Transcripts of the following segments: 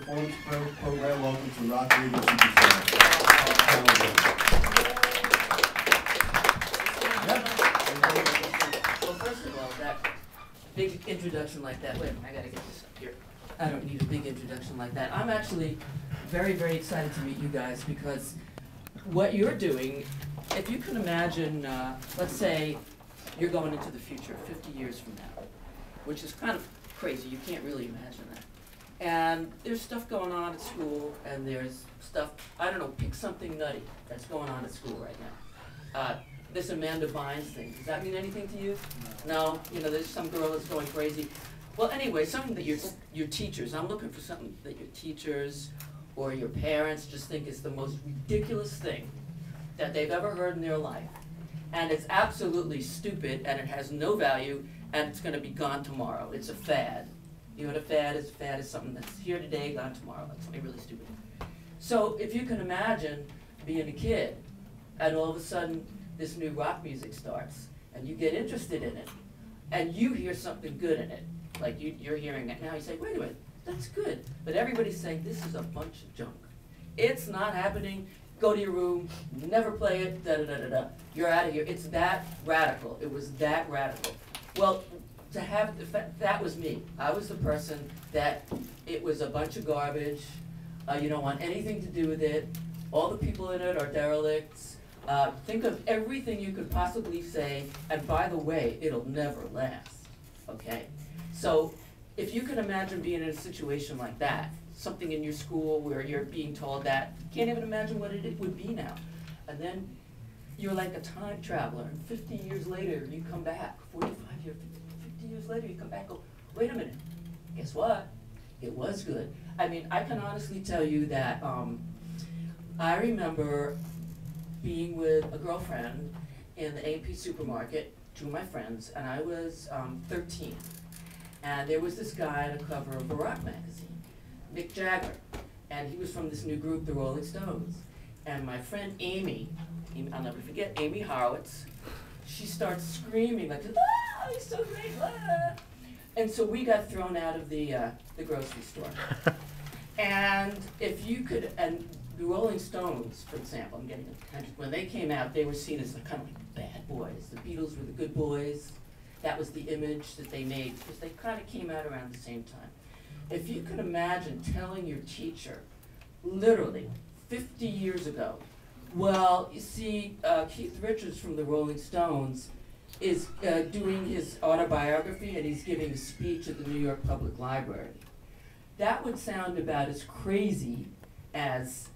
Performance Program. Welcome to Rock Radio Superstar. Well, first of all, that big introduction like that, wait, I gotta get this up here. I don't need a big introduction like that. I'm actually very, very excited to meet you guys because what you're doing, if you can imagine, let's say you're going into the future 50 years from now, which is kind of crazy. You can't really imagine that. And there's stuff going on at school, and there's stuff, I don't know, pick something nutty that's going on at school right now. This Amanda Bynes thing, does that mean anything to you? No? You know, there's some girl that's going crazy. Well, anyway, something that your teachers, I'm looking for something that your teachers or your parents just think is the most ridiculous thing that they've ever heard in their life. And it's absolutely stupid, and it has no value, and it's going to be gone tomorrow. It's a fad. You know what a fad is? A fad is something that's here today, gone tomorrow. That's something really stupid. So if you can imagine being a kid, and all of a sudden this new rock music starts, and you get interested in it, and you hear something good in it, like you're hearing it now, you say, wait a minute, that's good. But everybody's saying, this is a bunch of junk. It's not happening. Go to your room, never play it, da-da-da-da-da. You're out of here. It's that radical. It was that radical. Well, to have, that was me. I was the person that it was a bunch of garbage. You don't want anything to do with it. All the people in it are derelicts. Think of everything you could possibly say, and by the way, it'll never last, okay? So if you can imagine being in a situation like that, something in your school where you're being told that, you can't even imagine what it would be now. And then you're like a time traveler, and 50 years later, you come back, 45 years, 50 years later, you come back and go, wait a minute, guess what? It was good. I mean, I can honestly tell you that I remember being with a girlfriend in the A&P supermarket, two of my friends, and I was 13. And there was this guy on the cover of a rock magazine, Mick Jagger, and he was from this new group, the Rolling Stones. And my friend Amy, I'll never forget, Amy Horowitz, she starts screaming like, ah, he's so great, ah. And so we got thrown out of the grocery store. And if you could, and the Rolling Stones, for example, I'm getting a tangent, when they came out, they were seen as kind of like bad boys. The Beatles were the good boys. That was the image that they made, because they kind of came out around the same time. If you could imagine telling your teacher, literally, 50 years ago, well, you see, Keith Richards from the Rolling Stones is doing his autobiography, and he's giving a speech at the New York Public Library. That would sound about as crazy as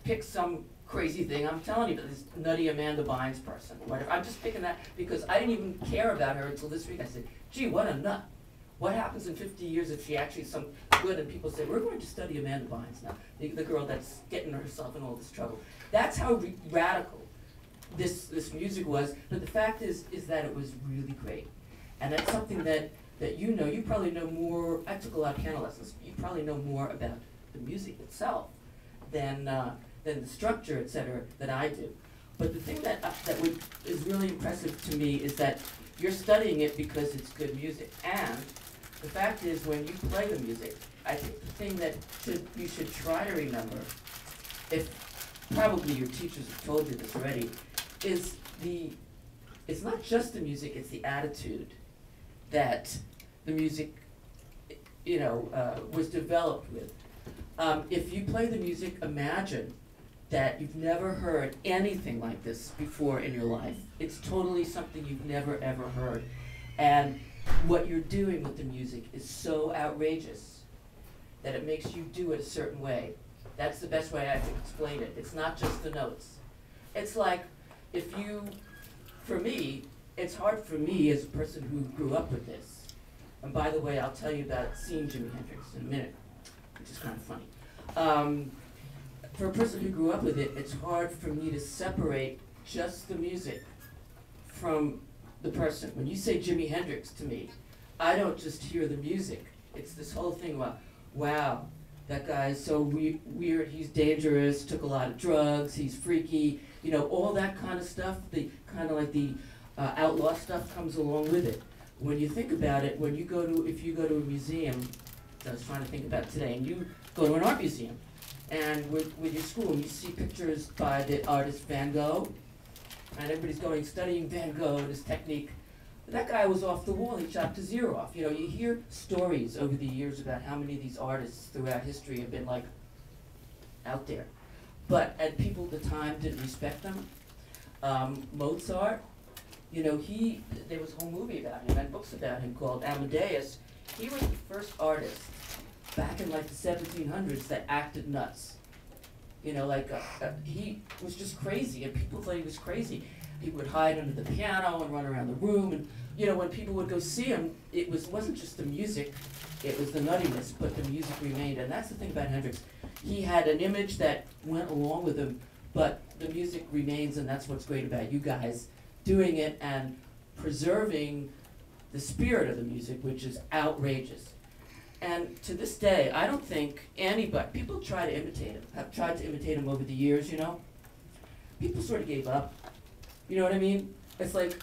pick some crazy thing. I'm telling you, this nutty Amanda Bynes person, whatever. I'm just picking that because I didn't even care about her until this week. I said, gee, what a nut. What happens in 50 years if she actually is some good, and people say, we're going to study Amanda Bynes now, the girl that's getting herself in all this trouble. That's how radical this music was, but the fact is that it was really great. And that's something that you probably know more. I took a lot of piano lessons. You probably know more about the music itself than the structure, et cetera, that I do. But the thing that is really impressive to me is that you're studying it because it's good music. And the fact is, when you play the music, I think the thing that you should try to remember, if probably your teachers have told you this already, is it's not just the music, it's the attitude that the music, was developed with. If you play the music, imagine that you've never heard anything like this before in your life. It's totally something you've never, ever heard. And what you're doing with the music is so outrageous that it makes you do it a certain way. That's the best way I can explain it. It's not just the notes. It's like for me, it's hard for me as a person who grew up with this. And by the way, I'll tell you about seeing Jimi Hendrix in a minute, which is kind of funny. For a person who grew up with it, it's hard for me to separate just the music from the person. When you say Jimi Hendrix to me, I don't just hear the music. It's this whole thing about, wow, that guy's so weird, he's dangerous, took a lot of drugs, he's freaky, all that kind of stuff, the kind of like the outlaw stuff comes along with it. When you think about it, if you go to a museum I was trying to think about today, and you go to an art museum, and with your school, you see pictures by the artist Van Gogh, and everybody's going studying Van Gogh and his technique. But that guy was off the wall, he chopped his ear off. You know, you hear stories over the years about how many of these artists throughout history have been like out there. And people at the time didn't respect them. Mozart, you know, there was a whole movie about him and books about him called Amadeus. He was the first artist back in like the 1700s that acted nuts. You know, like he was just crazy, and people thought he was crazy. He would hide under the piano and run around the room, and you know, when people would go see him, it wasn't just the music, it was the nuttiness, but the music remained. And that's the thing about Hendrix. He had an image that went along with him, but the music remains, and that's what's great about you guys doing it and preserving the spirit of the music, which is outrageous. And to this day, I don't think anybody, people try to imitate him, have tried to imitate him over the years, you know? People sort of gave up. You know what I mean? It's like,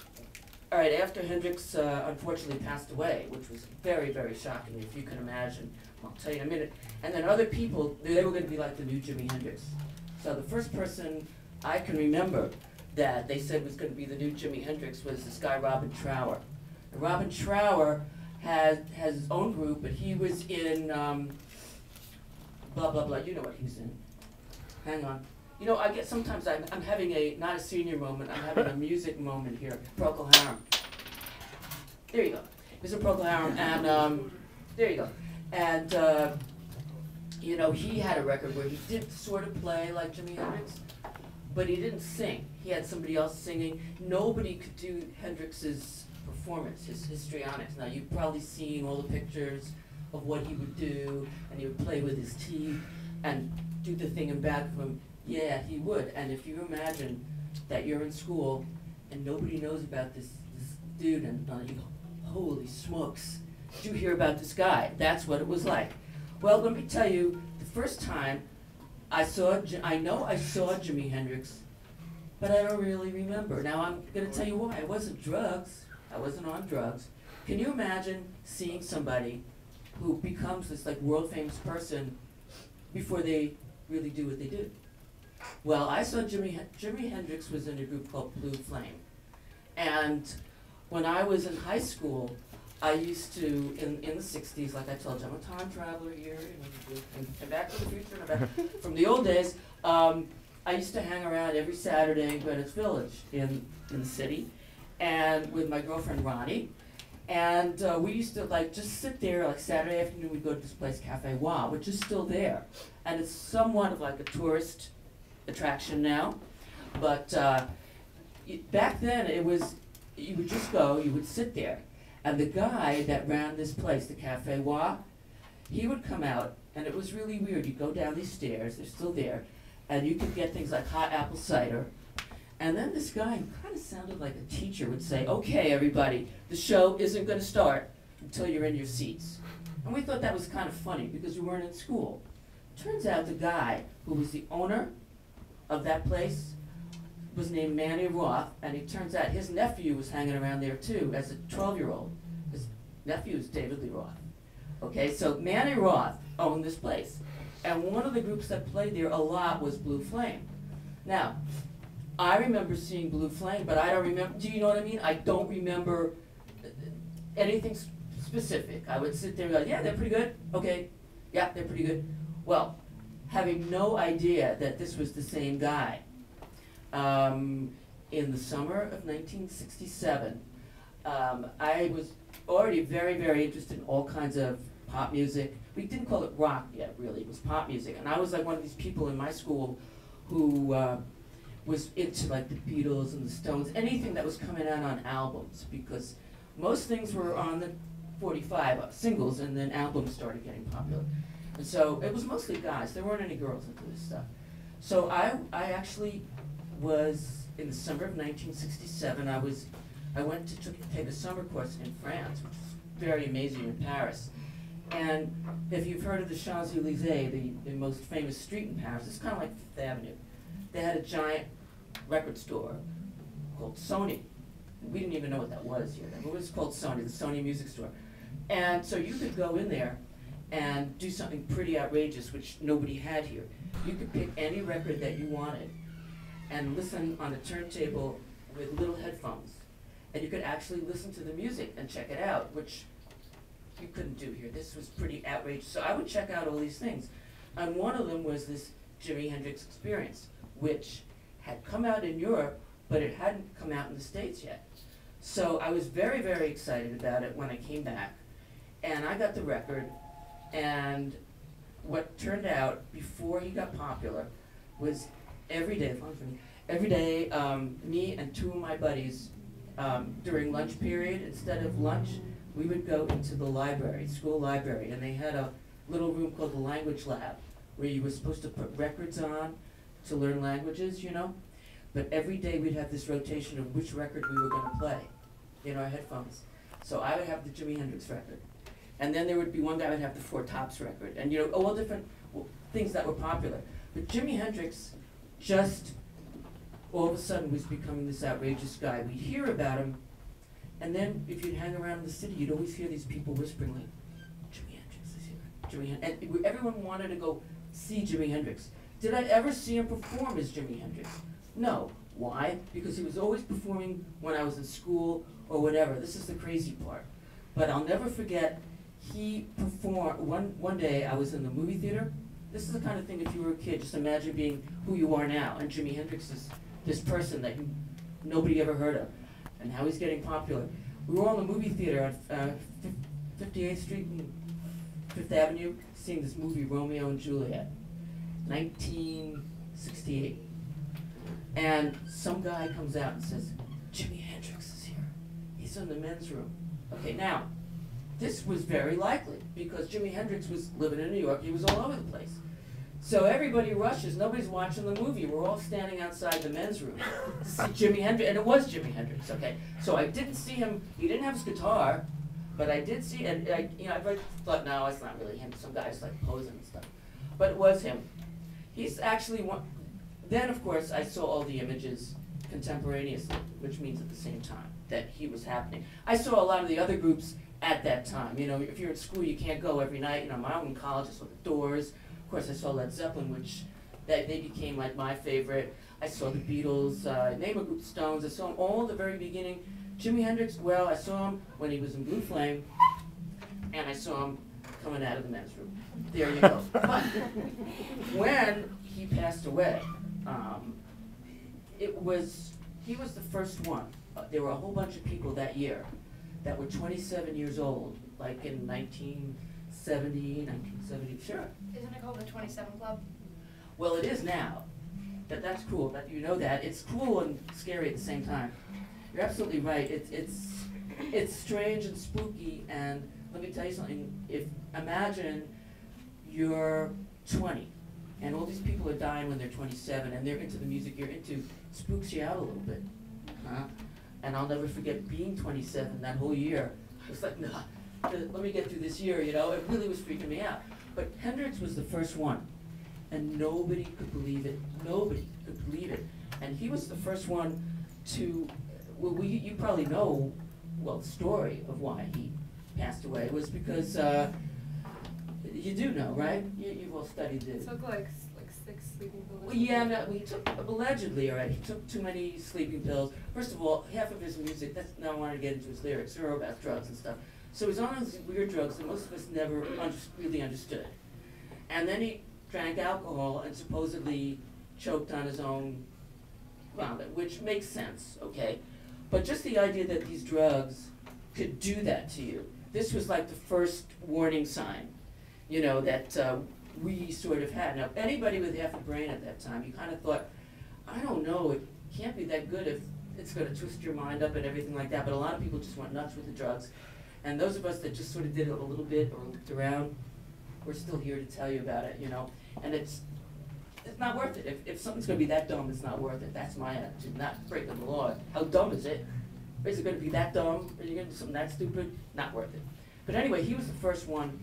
all right, after Hendrix unfortunately passed away, which was very, very shocking, if you can imagine. I'll tell you in a minute. And then other people, they were going to be like the new Jimi Hendrix. So the first person I can remember that they said was going to be the new Jimi Hendrix was this guy, Robin Trower. And Robin Trower has his own group, but he was in blah, blah, blah. You know what he's in. Hang on. You know, I get sometimes I'm having not a senior moment, I'm having a music moment here. Procol Harum. There you go. Mr. Procol Harum, and there you go. And, you know, he had a record where he did sort of play like Jimi Hendrix, but he didn't sing. He had somebody else singing. Nobody could do Hendrix's performance, his histrionics. Now, you've probably seen all the pictures of what he would do, and he would play with his teeth and do the thing in back of him. Yeah, he would. And if you imagine that you're in school and nobody knows about this dude, and you go, holy smokes, did you hear about this guy? That's what it was like. Well, let me tell you, the first time I know I saw Jimi Hendrix, but I don't really remember. Now, I'm going to tell you why. It wasn't drugs. I wasn't on drugs. Can you imagine seeing somebody who becomes this like world famous person before they really do what they do? Well, I saw Jimi Hendrix was in a group called Blue Flame. And when I was in high school, I used to, in the 60s, like I told you, I'm a time traveler here, and back to the future, and back from the old days, I used to hang around every Saturday in Greenwich Village in the city, and with my girlfriend Ronnie, and we used to like just sit there, like Saturday afternoon, we'd go to this place, Cafe Wah, which is still there, and it's somewhat of like a tourist attraction now, but back then it was, you would just go, you would sit there, and the guy that ran this place, the Cafe Wah, he would come out, and it was really weird. You'd go down these stairs, they're still there, and you could get things like hot apple cider, and then this guy, who kind of sounded like a teacher, would say, okay, everybody, the show isn't going to start until you're in your seats. And we thought that was kind of funny, because we weren't in school. Turns out the guy who was the owner of that place was named Manny Roth, and it turns out his nephew was hanging around there too as a 12-year-old. His nephew is David Lee Roth. Okay, so Manny Roth owned this place, and one of the groups that played there a lot was Blue Flame. Now, I remember seeing Blue Flame, but I don't remember, do you know what I mean? I don't remember anything specific. I would sit there and go, yeah, they're pretty good. Okay, yeah, they're pretty good. Well, having no idea that this was the same guy, in the summer of 1967, I was already very, very interested in all kinds of pop music. We didn't call it rock yet, really. It was pop music. And I was like one of these people in my school who was into like the Beatles and the Stones, anything that was coming out on albums, because most things were on the 45 singles, and then albums started getting popular. And so it was mostly guys. There weren't any girls into this stuff. So I actually was, in the summer of 1967, I went to take a summer course in France, which was very amazing, in Paris. And if you've heard of the Champs-Élysées, the most famous street in Paris, it's kind of like Fifth Avenue. They had a giant record store called Sony. We didn't even know what that was yet. It was called Sony, the Sony Music Store. And so you could go in there, and do something pretty outrageous, which nobody had here. You could pick any record that you wanted and listen on a turntable with little headphones. And you could actually listen to the music and check it out, which you couldn't do here. This was pretty outrageous. So I would check out all these things. And one of them was this Jimi Hendrix Experience, which had come out in Europe, but it hadn't come out in the States yet. So I was very, very excited about it when I came back. And I got the record, and what turned out before he got popular was every day, me and two of my buddies, during lunch period, instead of lunch, we would go into the library, school library, and they had a little room called the language lab, where you were supposed to put records on to learn languages, you know? But every day we'd have this rotation of which record we were gonna play in our headphones. So I would have the Jimi Hendrix record. And then there would be one guy would have the Four Tops record, and you know, all different things that were popular. But Jimi Hendrix just all of a sudden was becoming this outrageous guy. We'd hear about him, and then if you'd hang around in the city, you'd always hear these people whispering like, Jimi Hendrix is here, Jimi Hendrix. And everyone wanted to go see Jimi Hendrix. Did I ever see him perform as Jimi Hendrix? No. Why? Because he was always performing when I was in school or whatever. This is the crazy part. But I'll never forget, he performed, one day I was in the movie theater. This is the kind of thing, if you were a kid, just imagine being who you are now, and Jimi Hendrix is this person that nobody ever heard of, and how he's getting popular. We were all in the movie theater on 58th Street and 5th Avenue, seeing this movie, Romeo and Juliet, 1968. And some guy comes out and says, Jimi Hendrix is here. He's in the men's room. Okay, now, this was very likely, because Jimi Hendrix was living in New York, he was all over the place. So everybody rushes, nobody's watching the movie, we're all standing outside the men's room to see Jimi Hendrix, and it was Jimi Hendrix, okay? So I didn't see him, he didn't have his guitar, but I did see, and I thought, no, it's not really him, some guy's like posing and stuff. But it was him. He's actually one, then of course I saw all the images contemporaneously, which means at the same time that he was happening. I saw a lot of the other groups at that time. You know, if you're at school, you can't go every night. You know, my own college, I saw the Doors. Of course, I saw Led Zeppelin, which they became like my favorite. I saw the Beatles, name a group, Stones. I saw them all at the very beginning. Jimi Hendrix, well, I saw him when he was in Blue Flame, and I saw him coming out of the men's room. There you go. But when he passed away, he was the first one. There were a whole bunch of people that year that were 27 years old, like in 1970, sure. Isn't it called the 27 Club? Well, it is now. That's cool, that you know that. It's cool and scary at the same time. You're absolutely right. It's strange and spooky, and let me tell you something. Imagine you're 20, and all these people are dying when they're 27, and they're into the music you're into, spooks you out a little bit. And I'll never forget being 27 that whole year. It was like, nah, let me get through this year, you know? It really was freaking me out. But Hendrix was the first one, and nobody could believe it. Nobody could believe it. And he was the first one to, well, you probably know, well, the story of why he passed away. It was because, you do know, right? You've all studied this. Took like 6 sleeping pills. Well, yeah, no, he took, allegedly, all right, he took too many sleeping pills. First of all, half of his music, now I want to get into his lyrics, they're about drugs and stuff. So he's on these weird drugs that most of us never really understood. And then he drank alcohol and supposedly choked on his own vomit, which makes sense, okay? But just the idea that these drugs could do that to you, this was like the first warning sign, you know, that we sort of had. Now, anybody with half a brain at that time, you kind of thought, I don't know, it can't be that good if it's going to twist your mind up and everything like that. But a lot of people just went nuts with the drugs. And those of us that just sort of did it a little bit or looked around, we're still here to tell you about it, you know. And it's not worth it. If something's going to be that dumb, it's not worth it. That's my attitude, not breaking the law. How dumb is it? Is it going to be that dumb? Are you going to do something that stupid? Not worth it. But anyway, he was the first one.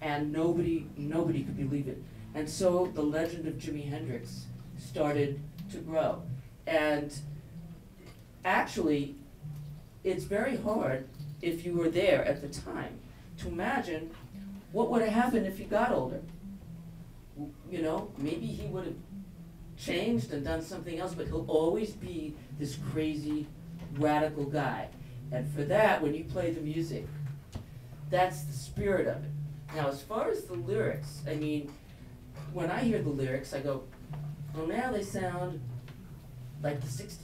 And nobody could believe it. And so the legend of Jimi Hendrix started to grow. And actually, it's very hard, if you were there at the time, to imagine what would have happened if he got older? You know, maybe he would have changed and done something else, but he'll always be this crazy, radical guy. And for that, when you play the music, that's the spirit of it. Now, as far as the lyrics, I mean, when I hear the lyrics, I go, well, now they sound like the 60s.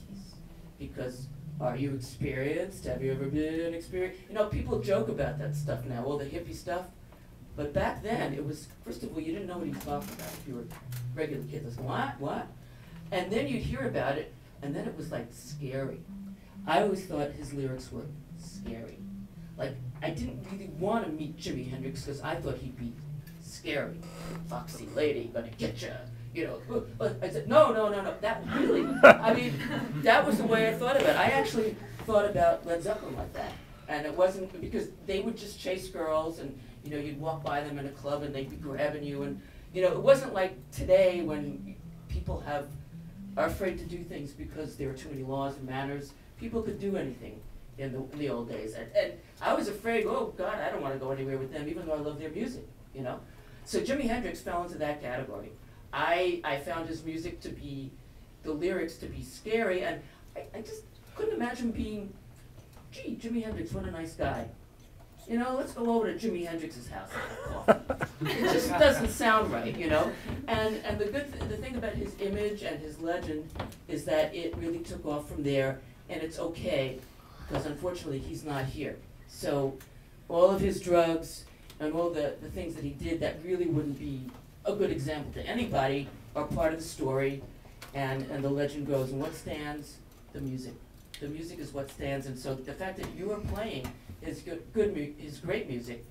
Because, are you experienced? Have you ever been experienced? You know, people joke about that stuff now, all the hippie stuff. But back then, it was, first of all, you didn't know what he was talking about. If you were a regular kid, it's what? And then you'd hear about it, and then it was like scary. I always thought his lyrics were scary. Like, I didn't really want to meet Jimi Hendrix because I thought he'd be scary. Foxy lady, gonna get ya. You know, but I said, no. That really, I mean, that was the way I thought about it. I actually thought about Led Zeppelin like that. And it wasn't, because they would just chase girls and, you know, you'd walk by them in a club and they'd be grabbing you. And, you know, it wasn't like today when people are afraid to do things because there are too many laws and manners. People could do anything in the old days. And I was afraid, oh God, I don't want to go anywhere with them, even though I love their music, you know. So Jimi Hendrix fell into that category. I found his music to be, the lyrics to be scary, and I just couldn't imagine being, gee, Jimi Hendrix, what a nice guy. You know, let's go over to Jimi Hendrix's house and have coffee. It just doesn't sound right, you know. And the the thing about his image and his legend is that it really took off from there, and it's okay, because unfortunately he's not here. So all of his drugs and all the things that he did that really wouldn't be a good example to anybody are part of the story, and the legend grows. And what stands? The music. The music is what stands, and so the fact that you are playing his his great music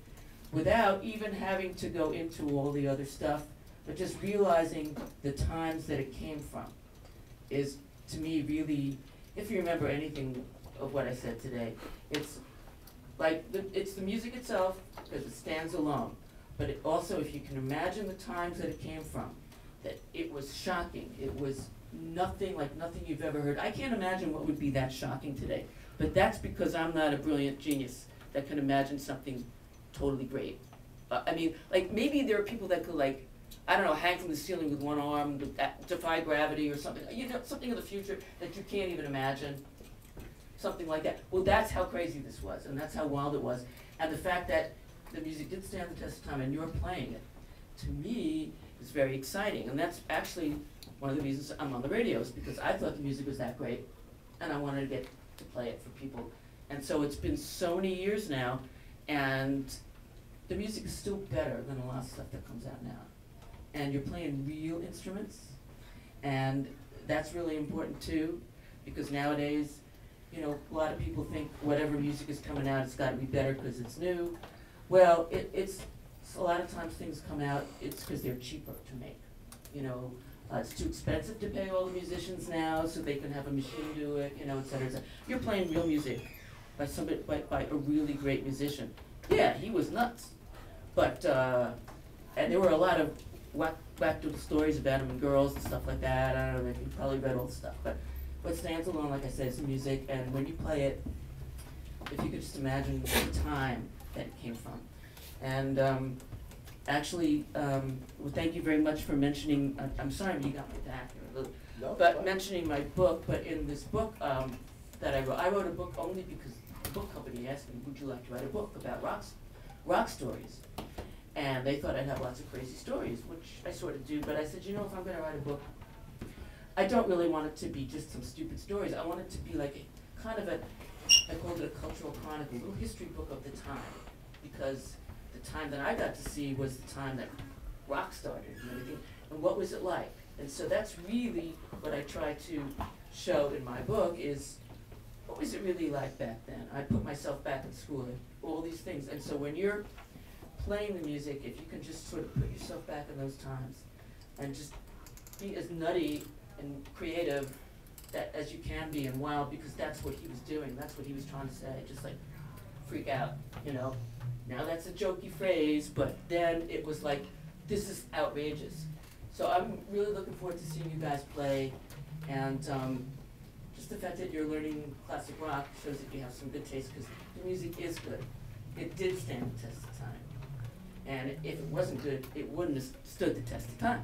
without even having to go into all the other stuff, but just realizing the times that it came from is, to me, really, if you remember anything of what I said today, it's like it's the music itself, because it stands alone. But it also, if you can imagine the times that it came from, that it was shocking. It was nothing like nothing you've ever heard. I can't imagine what would be that shocking today. But that's because I'm not a brilliant genius that can imagine something totally great. I mean, like maybe there are people that could, like, I don't know, hang from the ceiling with one arm, defy gravity or something. You know, something of the future that you can't even imagine. Something like that. Well, that's how crazy this was, and that's how wild it was. And the fact that the music did stand the test of time, and you're playing it, to me, is very exciting. And that's actually one of the reasons I'm on the radio, is because I thought the music was that great, and I wanted to get to play it for people. And so it's been so many years now, and the music is still better than a lot of stuff that comes out now. And you're playing real instruments, and that's really important too, because nowadays, you know, a lot of people think whatever music is coming out, it's got to be better because it's new. Well, it's a lot of times things come out, it's because they're cheaper to make. You know, it's too expensive to pay all the musicians now, so they can have a machine do it, you know, et cetera, et cetera. You're playing real music by somebody, by a really great musician. Yeah, he was nuts, but and there were a lot of whacked little stories about him and girls and stuff like that. I don't know if you probably read all the stuff, but what stands alone, like I said, is the music. And when you play it, if you could just imagine the time that it came from. And actually, well, thank you very much for mentioning, I'm sorry you got my back here a little, No, but fine. mentioning my book. But in this book that I wrote a book only because the book company asked me, would you like to write a book about rock stories? And they thought I'd have lots of crazy stories, which I sort of do, but I said, you know, if I'm going to write a book, I don't really want it to be just some stupid stories. I want it to be like a kind of I called it a cultural chronicle, a little history book of the time, because the time that I got to see was the time that rock started and everything, and what was it like? And so that's really what I try to show in my book is, what was it really like back then? I put myself back in school and all these things, and so when you're playing the music, if you can just sort of put yourself back in those times and just be as nutty and creative as you can be and wild, because that's what he was doing, that's what he was trying to say, just like freak out, you know. Now that's a jokey phrase, but then it was like, this is outrageous. So I'm really looking forward to seeing you guys play, and just the fact that you're learning classic rock shows that you have some good taste, because the music is good. It did stand the test of time. And if it wasn't good, it wouldn't have stood the test of time.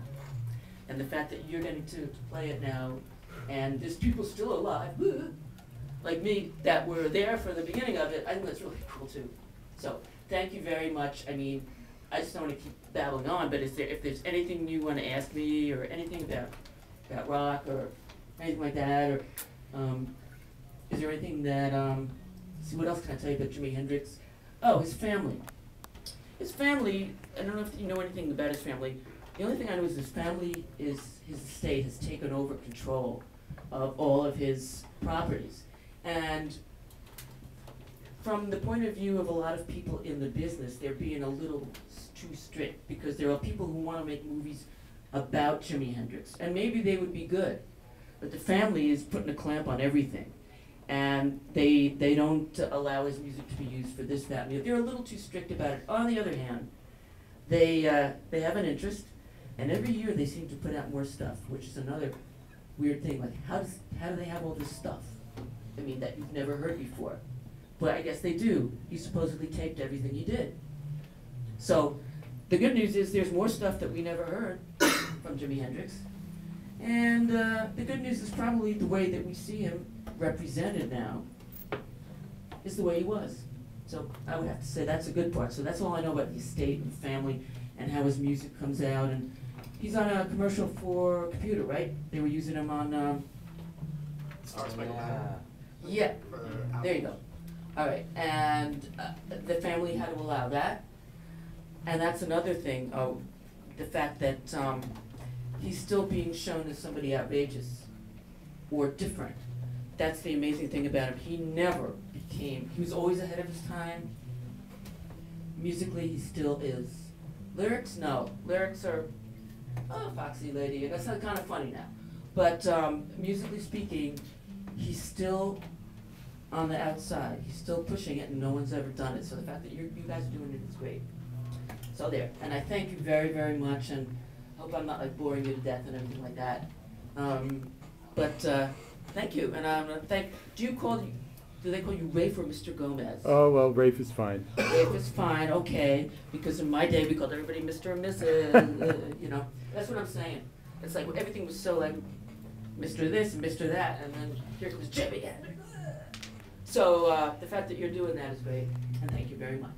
And the fact that you're getting to play it now, and there's people still alive, like me, that were there for the beginning of it, I think that's really cool too. So, thank you very much. I mean, I just don't want to keep babbling on, but if there's anything you want to ask me, or anything about rock, or anything like that, or is there anything that, see, what else can I tell you about Jimi Hendrix? Oh, his family. His family, I don't know if you know anything about his family. The only thing I know is his family his estate has taken over control of all of his properties. And from the point of view of a lot of people in the business, they're being a little too strict, because there are people who want to make movies about Jimi Hendrix, and maybe they would be good, but the family is putting a clamp on everything, and they don't allow his music to be used for this, that, and the other. They're a little too strict about it. On the other hand, they have an interest, and every year they seem to put out more stuff, which is another weird thing. Like, how do they have all this stuff? I mean, that you've never heard before. But I guess they do. He supposedly taped everything he did. So the good news is there's more stuff that we never heard from Jimi Hendrix. And the good news is probably the way that we see him represented now is the way he was. So I would have to say that's a good part. So that's all I know about the estate and family and how his music comes out. And he's on a commercial for computer, right? They were using him on... Yeah, there you go. All right, and the family had to allow that. And that's another thing, the fact that he's still being shown as somebody outrageous or different. That's the amazing thing about him. He never became, he was always ahead of his time. Musically, he still is. Lyrics, no. Lyrics are, oh, foxy lady, that's kind of funny now. But musically speaking, he's still on the outside. He's still pushing it, and no one's ever done it. So the fact that you guys are doing it is great. So there, and I thank you very, very much, and hope I'm not like boring you to death and everything like that. But thank you, and do they call you Rafe or Mr. Gomez? Oh, well, Rafe is fine. Rafe is fine, okay, because in my day we called everybody Mr. and Mrs., you know, that's what I'm saying. It's like everything was so like Mr. this and Mr. that, and then here comes Jimmy. So the fact that you're doing that is great, and thank you very much.